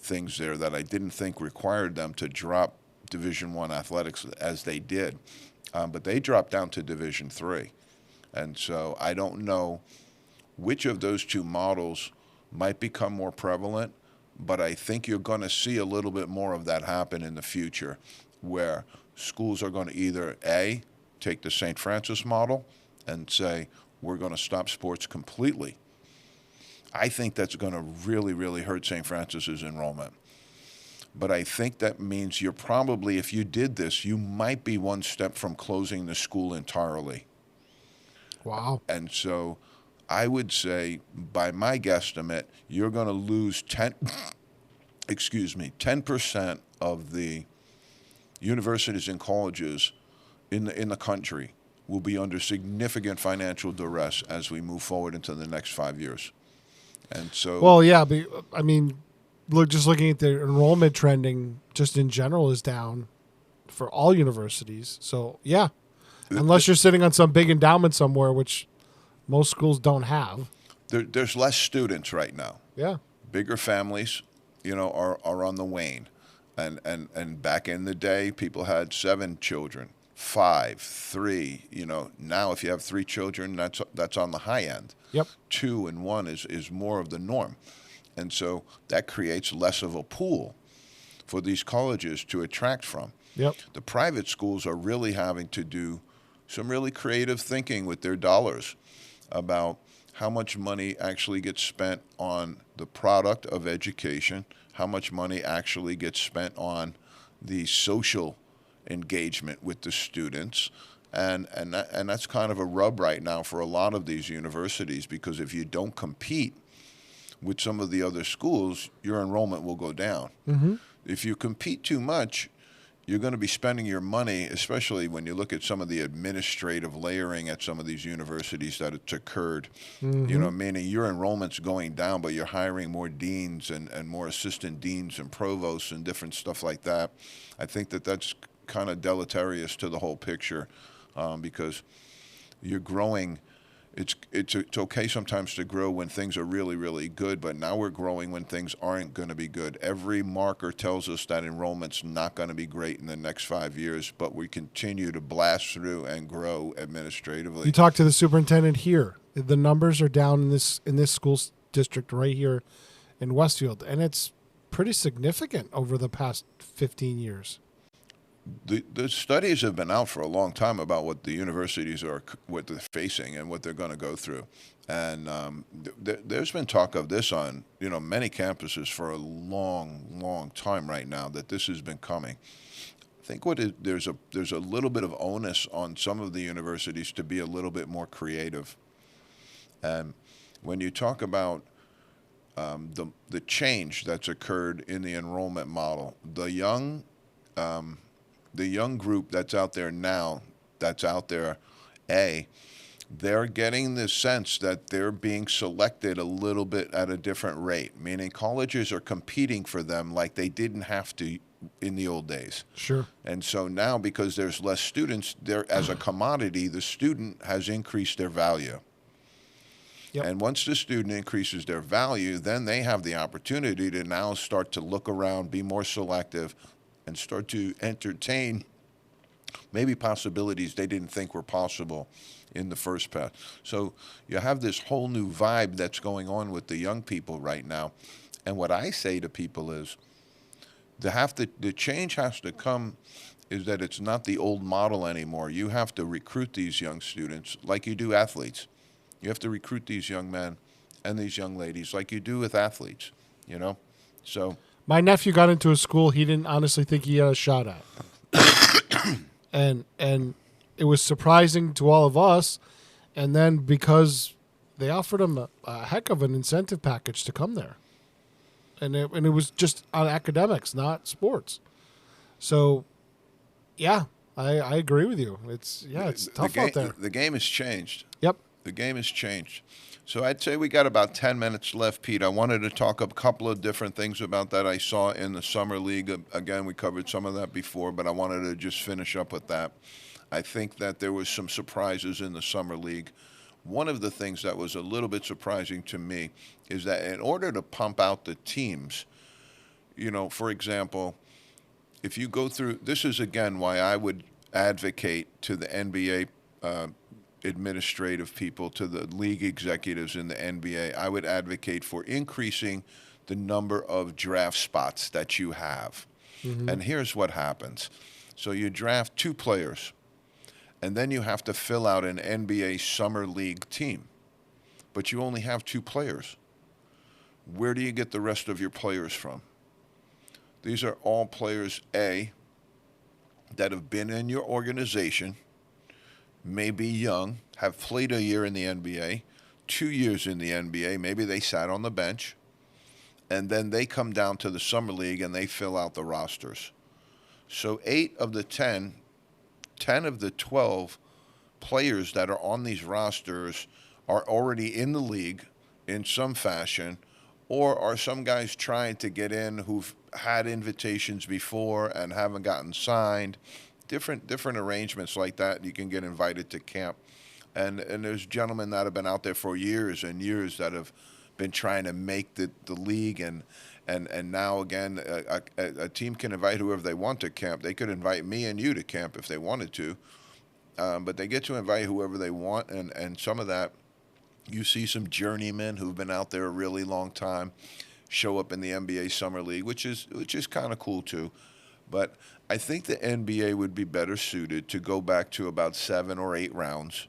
things there that I didn't think required them to drop Division One athletics as they did, but they dropped down to Division Three, and so I don't know which of those two models might become more prevalent, but I think you're going to see a little bit more of that happen in the future, where schools are going to either A, take the St. Francis model and say, we're going to stop sports completely. I think that's going to really, really hurt St. Francis's enrollment. But I think that means you're probably, if you did this, you might be one step from closing the school entirely. Wow. And so I would say, by my guesstimate, you're going to lose 10% of the universities and colleges in the country will be under significant financial duress as we move forward into the next 5 years. And so, Well, yeah, but I mean, just looking at the enrollment trending, just in general, is down for all universities. So yeah, unless you're sitting on some big endowment somewhere, which most schools don't have. there's less students right now. Yeah. Bigger families, are on the wane. And back in the day, people had 7 children, 5, 3. Now if you have 3 children, that's on the high end. Yep. 2 and 1 is more of the norm, and so that creates less of a pool for these colleges to attract from. Yep. The private schools are really having to do some really creative thinking with their dollars about how much money actually gets spent on the product of education, how much money actually gets spent on the social engagement with the students. And that's kind of a rub right now for a lot of these universities, because if you don't compete with some of the other schools, your enrollment will go down. Mm-hmm. If you compete too much, you're going to be spending your money, especially when you look at some of the administrative layering at some of these universities that it's occurred. Mm-hmm. Meaning your enrollment's going down, but you're hiring more deans and more assistant deans and provosts and different stuff like that. I think that's kind of deleterious to the whole picture, because you're growing. It's okay sometimes to grow when things are really, really good, but now we're growing when things aren't going to be good. Every marker tells us that enrollment's not going to be great in the next 5 years, but we continue to blast through and grow administratively. You talk to the superintendent here. The numbers are down in this school district right here in Westfield, and it's pretty significant over the past 15 years. The studies have been out for a long time about what the universities what they're facing and what they're going to go through, and there's been talk of this on many campuses for a long time right now, that this has been coming. I think there's a little bit of onus on some of the universities to be a little bit more creative, and when you talk about the change that's occurred in the enrollment model, the young group that's out there now, they're getting the sense that they're being selected a little bit at a different rate, meaning colleges are competing for them like they didn't have to in the old days. Sure. And so now, because there's less students, there as a commodity, the student has increased their value. Yep. And once the student increases their value, then they have the opportunity to now start to look around, be more selective, and start to entertain maybe possibilities they didn't think were possible in the first pass. So you have this whole new vibe that's going on with the young people right now. And what I say to people is, the change has to come, is that it's not the old model anymore. You have to recruit these young students like you do athletes. You have to recruit these young men and these young ladies like you do with athletes, So My nephew got into a school he didn't honestly think he had a shot at. and it was surprising to all of us. And then because they offered him a heck of an incentive package to come there. And it was just on academics, not sports. So, yeah, I agree with you. It's tough out there. The game has changed. Yep. The game has changed. So I'd say we got about 10 minutes left, Pete. I wanted to talk a couple of different things about that I saw in the Summer League. Again, we covered some of that before, but I wanted to just finish up with that. I think that there was some surprises in the Summer League. One of the things that was a little bit surprising to me is that in order to pump out the teams, For example, if you go through, this is again why I would advocate to the NBA administrative people, to the league executives in the NBA, I would advocate for increasing the number of draft spots that you have. Hmm. And here's what happens. So you draft two players, and then you have to fill out an NBA Summer League team. But you only have two players. Where do you get the rest of your players from? These are all players, A, that have been in your organization, may be young, have played a year in the NBA, 2 years in the NBA, maybe they sat on the bench, and then they come down to the Summer League and they fill out the rosters. So 8 of the 10, 10 of the 12 players that are on these rosters are already in the league in some fashion, or are some guys trying to get in who've had invitations before and haven't gotten signed. Different arrangements like that. You can get invited to camp, and there's gentlemen that have been out there for years and years that have been trying to make the league, and now again a team can invite whoever they want to camp. They could invite me and you to camp if they wanted to, but they get to invite whoever they want, and some of that, you see some journeymen who've been out there a really long time show up in the NBA Summer League, which is kind of cool too. But I think the NBA would be better suited to go back to about 7 or 8 rounds.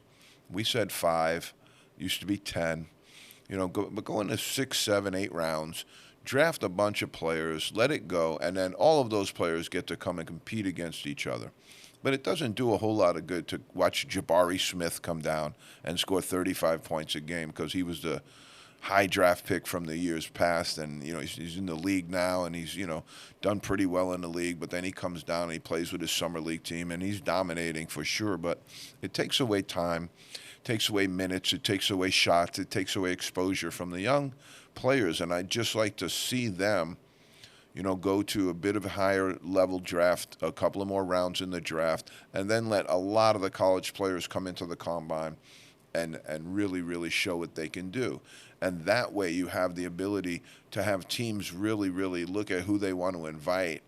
We said 5, used to be 10. But go into 6, 7, 8 rounds, draft a bunch of players, let it go, and then all of those players get to come and compete against each other. But it doesn't do a whole lot of good to watch Jabari Smith come down and score 35 points a game because he was the high draft pick from the years past, and he's in the league now, and he's done pretty well in the league. But then he comes down and he plays with his summer league team, and he's dominating for sure. But it takes away time, takes away minutes, it takes away shots, it takes away exposure from the young players, and I'd just like to see them go to a bit of a higher level draft, a couple of more rounds in the draft, and then let a lot of the college players come into the combine and really, really show what they can do. And that way you have the ability to have teams really, really look at who they want to invite,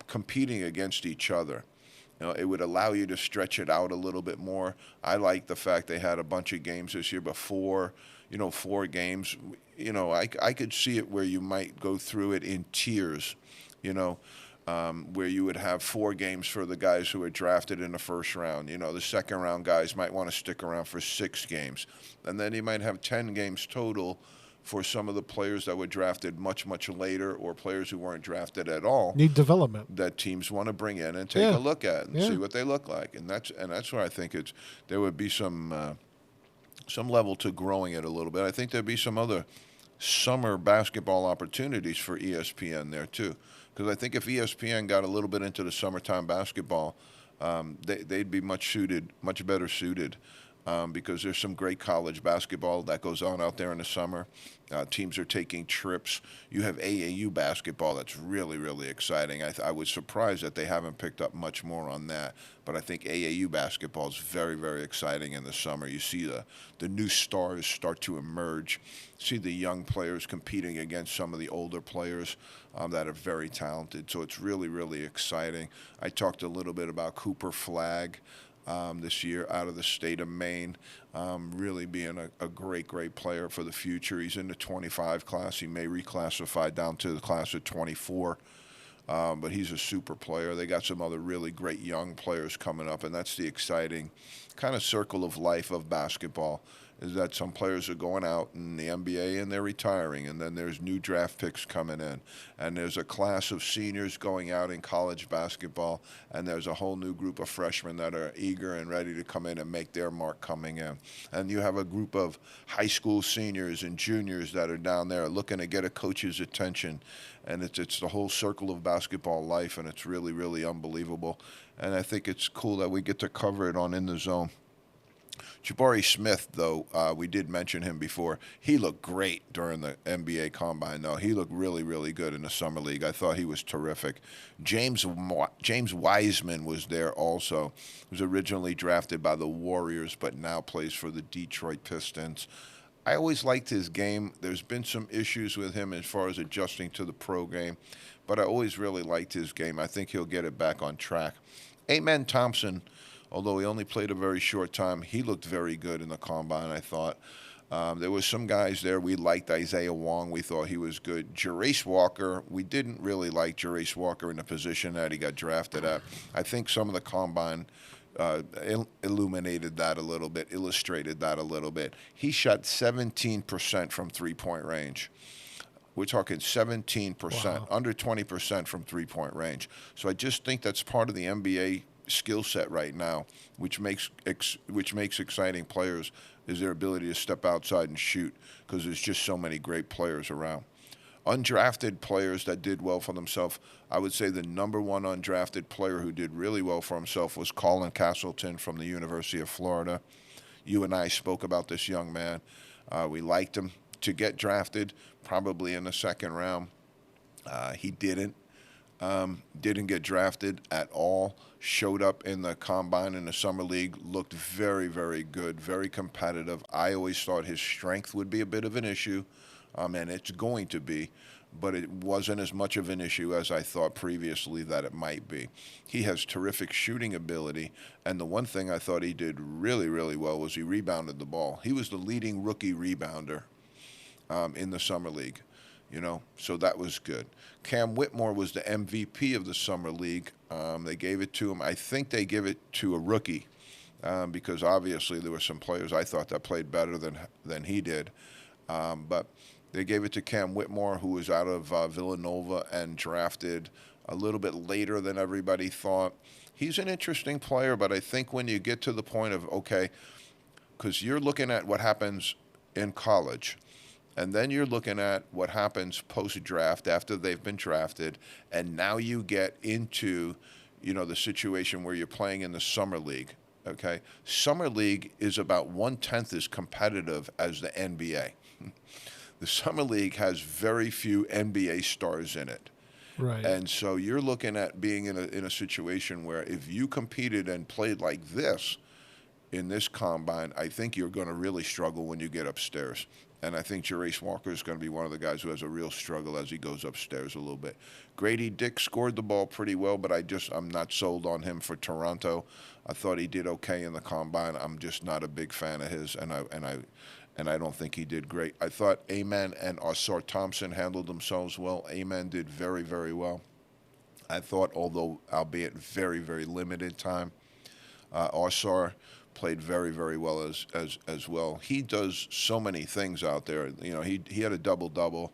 competing against each other. It would allow you to stretch it out a little bit more. I like the fact they had a bunch of games this year before, 4 games. I could see it where you might go through it in tiers, where you would have 4 games for the guys who were drafted in the first round. The second round guys might want to stick around for 6 games. And then you might have 10 games total for some of the players that were drafted much, much later, or players who weren't drafted at all. Need development That teams want to bring in and take a look at and Yeah. see what they look like. And that's where I think there would be some level to growing it a little bit. I think there'd be some other summer basketball opportunities for ESPN there too, because I think if ESPN got a little bit into the summertime basketball, they'd be much better suited, because there's some great college basketball that goes on out there in the summer. Teams are taking trips. You have AAU basketball that's really, really exciting. I was surprised that they haven't picked up much more on that, but I think AAU basketball is very, very exciting in the summer. You see the new stars start to emerge, see the young players competing against some of the older players that are very talented. So it's really, really exciting. I talked a little bit about Cooper Flagg this year out of the state of Maine, really being a great, great player for the future. He's in the 25 class. He may reclassify down to the class of 24, but he's a super player. They got some other really great young players coming up, and that's the exciting kind of circle of life of basketball, is that some players are going out in the NBA and they're retiring, and then there's new draft picks coming in, and there's a class of seniors going out in college basketball, and there's a whole new group of freshmen that are eager and ready to come in and make their mark coming in. And you have a group of high school seniors and juniors that are down there looking to get a coach's attention, and it's the whole circle of basketball life, and it's really, really unbelievable. And I think it's cool that we get to cover it on In the Zone. Jabari Smith, though, we did mention him before. He looked great during the NBA Combine, though. He looked really, really good in the Summer League. I thought he was terrific. James Wiseman was there also. He was originally drafted by the Warriors, but now plays for the Detroit Pistons. I always liked his game. There's been some issues with him as far as adjusting to the pro game, but I always really liked his game. I think he'll get it back on track. Amen Thompson, although he only played a very short time, he looked very good in the combine, I thought. There was some guys there. We liked Isaiah Wong. We thought he was good. Jerace Walker, we didn't really like Jerace Walker in the position that he got drafted at. I think some of the combine illuminated that a little bit, illustrated that a little bit. He shot 17% from three-point range. We're talking 17%, Wow. under 20% from three-point range. So I just think that's part of the NBA skill set right now, which makes exciting players, is their ability to step outside and shoot, because there's just so many great players around. Undrafted players that did well for themselves, I would say the number one undrafted player who did really well for himself was Colin Castleton from the University of Florida. You and I spoke about this young man. We liked him to get drafted, probably in the second round. He didn't get drafted at all. Showed up in the combine in the summer league, looked very, very good, very competitive. I always thought his strength would be a bit of an issue, and it's going to be, but it wasn't as much of an issue as I thought previously that it might be. He has terrific shooting ability, and the one thing I thought he did really, really well was he rebounded the ball. He was the leading rookie rebounder in the summer league. So that was good. Cam Whitmore was the MVP of the summer league. They gave it to him. I think they give it to a rookie because obviously there were some players I thought that played better than he did. But they gave it to Cam Whitmore, who was out of Villanova and drafted a little bit later than everybody thought. He's an interesting player, but I think when you get to the point of, okay, because you're looking at what happens in college, and then you're looking at what happens post-draft after they've been drafted, and now you get into, the situation where you're playing in the summer league. Okay, summer league is about 1/10 as competitive as the NBA. The summer league has very few NBA stars in it. Right. And so you're looking at being in a situation where if you competed and played like this in this combine, I think you're going to really struggle when you get upstairs. And I think Jerace Walker is going to be one of the guys who has a real struggle as he goes upstairs a little bit. Grady Dick scored the ball pretty well, but I'm not sold on him for Toronto. I thought he did okay in the combine. I'm just not a big fan of his, and I don't think he did great. I thought Amen and Ausar Thompson handled themselves well. Amen did very, very well. I thought, although albeit very, very limited time, Ausar played very, very well as well. He does so many things out there. He had a double-double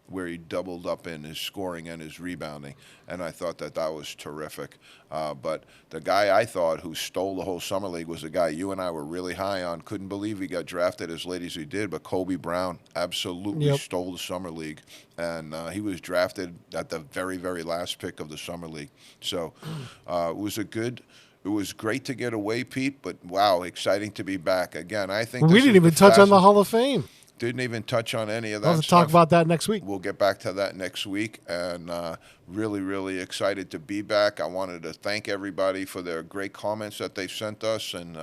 where he doubled up in his scoring and his rebounding, and I thought that was terrific. But the guy I thought who stole the whole summer league was the guy you and I were really high on. Couldn't believe he got drafted as late as he did, but Kobe Brown absolutely Yep. stole the summer league, and he was drafted at the very, very last pick of the summer league. So it was great to get away, Pete, but wow, exciting to be back again. I think We this didn't is even the touch on the fastest- Hall of Fame. Didn't even touch on any of that We'll have to stuff. talk about that next week. We'll get back to that next week, and really, really excited to be back. I wanted to thank everybody for their great comments that they sent us, and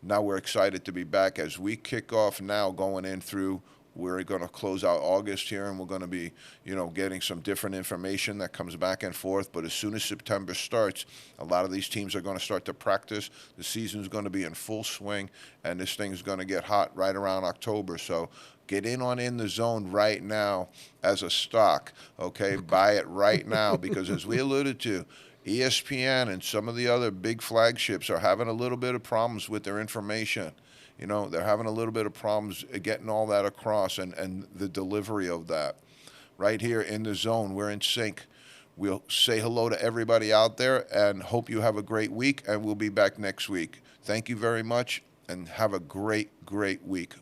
now we're excited to be back as we kick off now going in through. We're going to close out August here, and we're going to be, getting some different information that comes back and forth. But as soon as September starts, a lot of these teams are going to start to practice. The season's going to be in full swing, and this thing's going to get hot right around October. So get in the zone right now as a stock, okay? Buy it right now because as we alluded to, ESPN and some of the other big flagships are having a little bit of problems with their information. They're having a little bit of problems getting all that across and the delivery of that. Right here in the zone, we're in sync. We'll say hello to everybody out there and hope you have a great week, and we'll be back next week. Thank you very much, and have a great, great week.